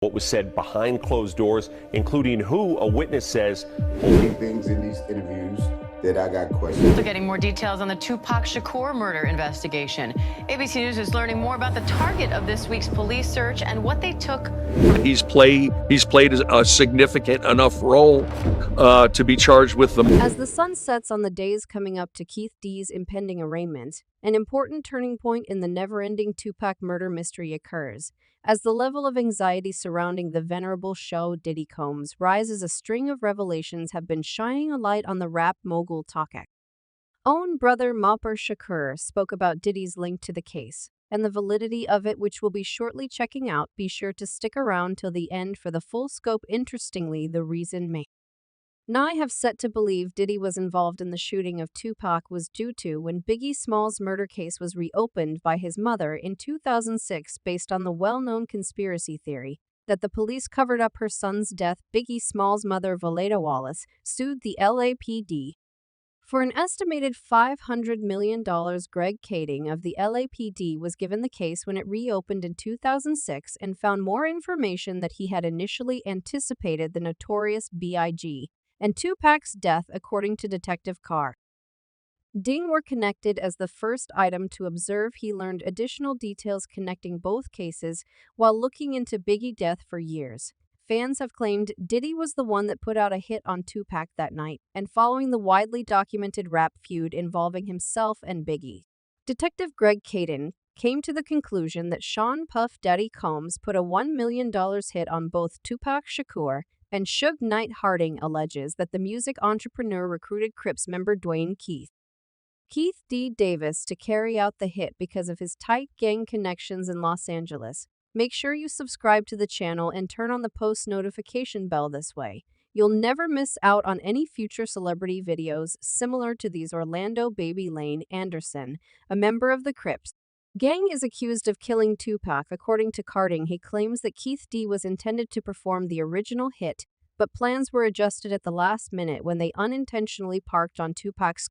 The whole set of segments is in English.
what was said behind closed doors, including who a witness says only things in these interviews that I got questions. So getting more details on the Tupac Shakur murder investigation. ABC News is learning more about the target of this week's police search and what they took. He's played a significant enough role to be charged with them. As the sun sets on the days coming up to Keith D's impending arraignment, an important turning point in the never-ending Tupac murder mystery occurs. As the level of anxiety surrounding the venerable show Diddy Combs rises, a string of revelations have been shining a light on the rap mogul Tupac. Own brother Mopper Shakur spoke about Diddy's link to the case and the validity of it, which we'll be shortly checking out. Be sure to stick around till the end for the full scope. Interestingly, the reason I have set to believe Diddy was involved in the shooting of Tupac was due to when Biggie Smalls' murder case was reopened by his mother in 2006 based on the well-known conspiracy theory that the police covered up her son's death. Biggie Smalls' mother, Valeda Wallace, sued the LAPD for an estimated $500 million. Greg Kading of the LAPD was given the case when it reopened in 2006 and found more information that he had initially anticipated the notorious B.I.G. and Tupac's death, according to Detective Carr. Ding were connected as the first item to observe. He learned additional details connecting both cases while looking into Biggie's death for years. Fans have claimed Diddy was the one that put out a hit on Tupac that night, and following the widely documented rap feud involving himself and Biggie. Detective Greg Kading came to the conclusion that Sean Puff Daddy Combs put a $1 million hit on both Tupac Shakur and Suge Knight. Harding alleges that the music entrepreneur recruited Crips member Dwayne Keith D. Davis to carry out the hit because of his tight gang connections in Los Angeles. Make sure you subscribe to the channel and turn on the post notification bell. This way, you'll never miss out on any future celebrity videos similar to these. Orlando Baby Lane Anderson, a member of the Crips gang, is accused of killing Tupac. According to Carding, he claims that Keith D was intended to perform the original hit, but plans were adjusted at the last minute when they unintentionally parked on Tupac's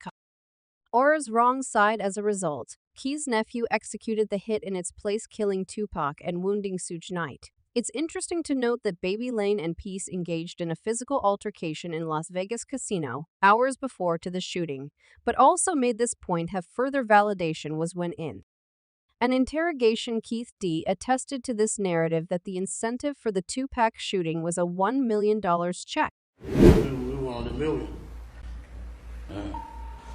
car's wrong side. As a result, Keith's nephew executed the hit in its place, killing Tupac and wounding Suge Knight. It's interesting to note that Baby Lane and Peace engaged in a physical altercation in Las Vegas casino hours before to the shooting, but also made this point have further validation was when in an interrogation, Keith D attested to this narrative that the incentive for the Tupac shooting was a $1 million check. We wanted $1 million.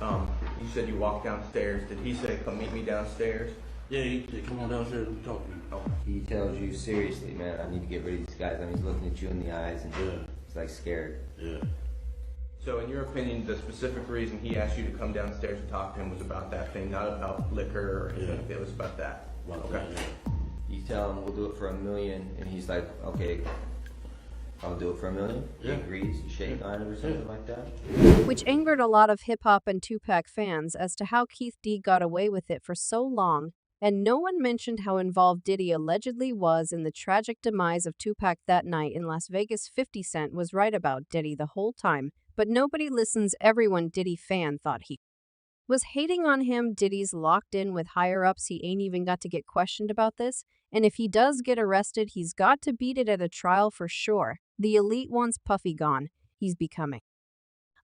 You said you walked downstairs. Did he say, come meet me downstairs? Yeah, he said, come on downstairs and talk to me. Oh. He tells you, seriously, man, I need to get rid of these guys. I mean, he's looking at you in the eyes and he's like scared. Yeah. So in your opinion, the specific reason he asked you to come downstairs and talk to him was about that thing, not about liquor or anything. It was about that. About okay. that, yeah. You tell him we'll do it for $1 million, and he's like, okay, I'll do it for $1 million. He agrees, you shake on it or something like that. Which angered a lot of hip-hop and Tupac fans as to how Keith D got away with it for so long, and no one mentioned how involved Diddy allegedly was in the tragic demise of Tupac that night in Las Vegas. 50 Cent was right about Diddy the whole time, but nobody listens. Everyone Diddy fan thought he was hating on him. Diddy's locked in with higher-ups. He ain't even got to get questioned about this, and if he does get arrested, he's got to beat it at a trial for sure. The elite wants Puffy gone. He's becoming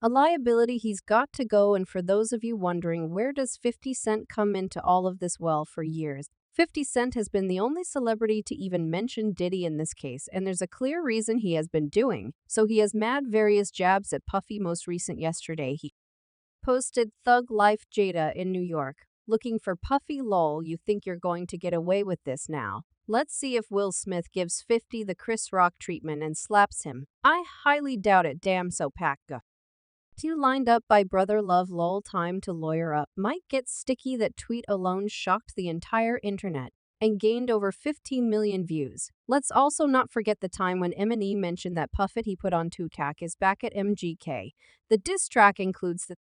a liability. He's got to go. And for those of you wondering, where does 50 Cent come into all of this? Well, for years, 50 Cent has been the only celebrity to even mention Diddy in this case, and there's a clear reason he has been doing so. He has mad various jabs at Puffy. Most recent yesterday, he posted Thug Life Jada in New York, looking for Puffy. Lol, you think you're going to get away with this now? Let's see if Will Smith gives 50 the Chris Rock treatment and slaps him. I highly doubt it. Damn, so Packa. Two lined up by Brother Love. Lol, time to lawyer up. Might get sticky. That tweet alone shocked the entire internet and gained over 15 million views. Let's also not forget the time when Eminem mentioned that Puffit he put on Tupac is back at MGK. The diss track includes the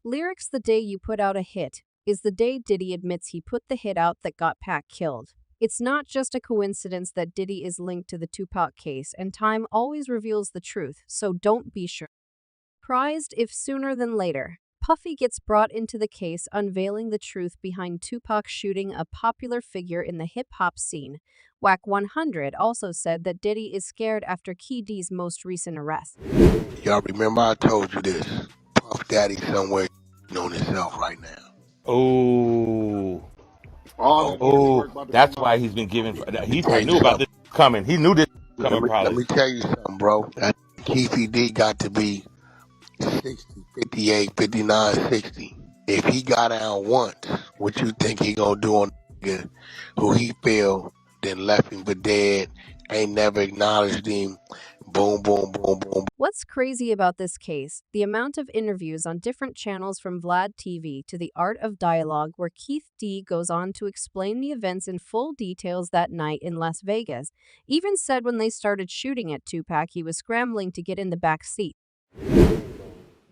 lyrics, "The day you put out a hit is the day Diddy admits he put the hit out that got Pac killed." It's not just a coincidence that Diddy is linked to the Tupac case, and time always reveals the truth, so don't be surprised if sooner than later Puffy gets brought into the case, unveiling the truth behind Tupac shooting a popular figure in the hip-hop scene. Whack 100 also said that Diddy is scared after Key D's most recent arrest. Y'all remember I told you this. Puff Daddy somewhere on himself right now. Oh, All the oh, work about to that's come why out. he's been giving. He Tell probably you knew about this something. coming. He knew this Let coming me, let probably. me tell you something, bro. That Keefy D got to be 60, 58, 59, 60. If he got down once, what you think he gonna do on a nigga who he feel then left him for dead, ain't never acknowledged him, boom, boom, boom, boom. What's crazy about this case? The amount of interviews on different channels from Vlad TV to The Art of Dialogue, where Keith D goes on to explain the events in full details that night in Las Vegas. Even said when they started shooting at Tupac, he was scrambling to get in the back seat.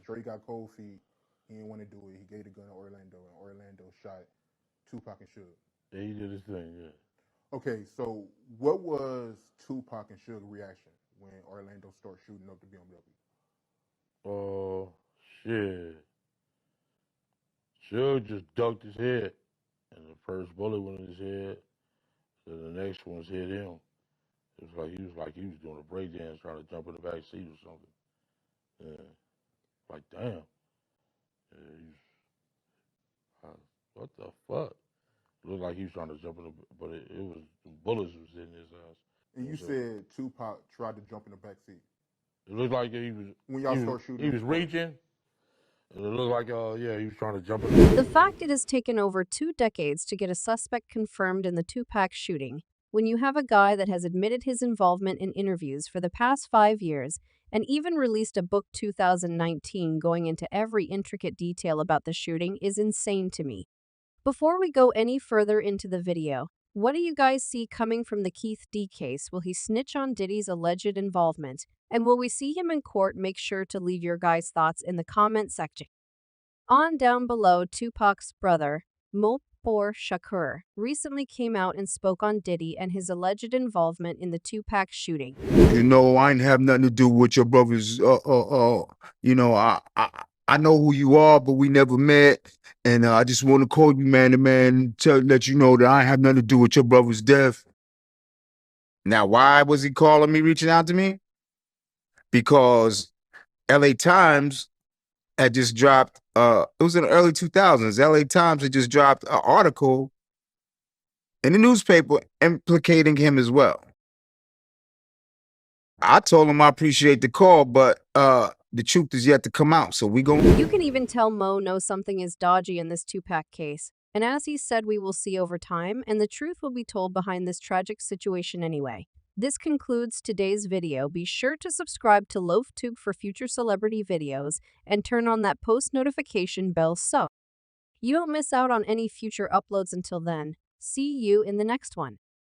Drake got cold feet. He didn't want to do it. He gave the gun to Orlando, and Orlando shot Tupac and Suge. Yeah, he did his thing, yeah. Okay, so what was Tupac and Suge's reaction when Orlando started shooting up the BMW? Oh, shit. Suge just ducked his head, and the first bullet went in his head, then the next one's hit him. It was like he was doing a breakdance trying to jump in the back seat or something. Yeah. Like, damn. Yeah, what the fuck? It looked like he was trying to jump in the, but it was, the bullets was hitting his ass. And you said Tupac tried to jump in the back seat. It looked like he was, When y'all start shooting, he was reaching. And it looked like, yeah, he was trying to jump in. The fact it has taken over 2 decades to get a suspect confirmed in the Tupac shooting, when you have a guy that has admitted his involvement in interviews for the past 5 years and even released a book 2019 going into every intricate detail about the shooting, is insane to me. Before we go any further into the video, what do you guys see coming from the Keith D case? Will he snitch on Diddy's alleged involvement? And will we see him in court? Make sure to leave your guys' thoughts in the comment section. On down below, Tupac's brother, Mopor Shakur, recently came out and spoke on Diddy and his alleged involvement in the Tupac shooting. You know, I ain't have nothing to do with your brothers. You know, I know who you are, but we never met. And I just want to call you man to man, let you know that I ain't have nothing to do with your brother's death. Now, why was he calling me, reaching out to me? Because LA Times had just dropped, it was in the early 2000s, LA Times had just dropped an article in the newspaper implicating him as well. I told him I appreciate the call, but the truth is yet to come out, so we gon'... You can even tell Mo knows something is dodgy in this Tupac case. And as he said, we will see over time, and the truth will be told behind this tragic situation anyway. This concludes today's video. Be sure to subscribe to LoafTube for future celebrity videos and turn on that post notification bell so you don't miss out on any future uploads. Until then, see you in the next one.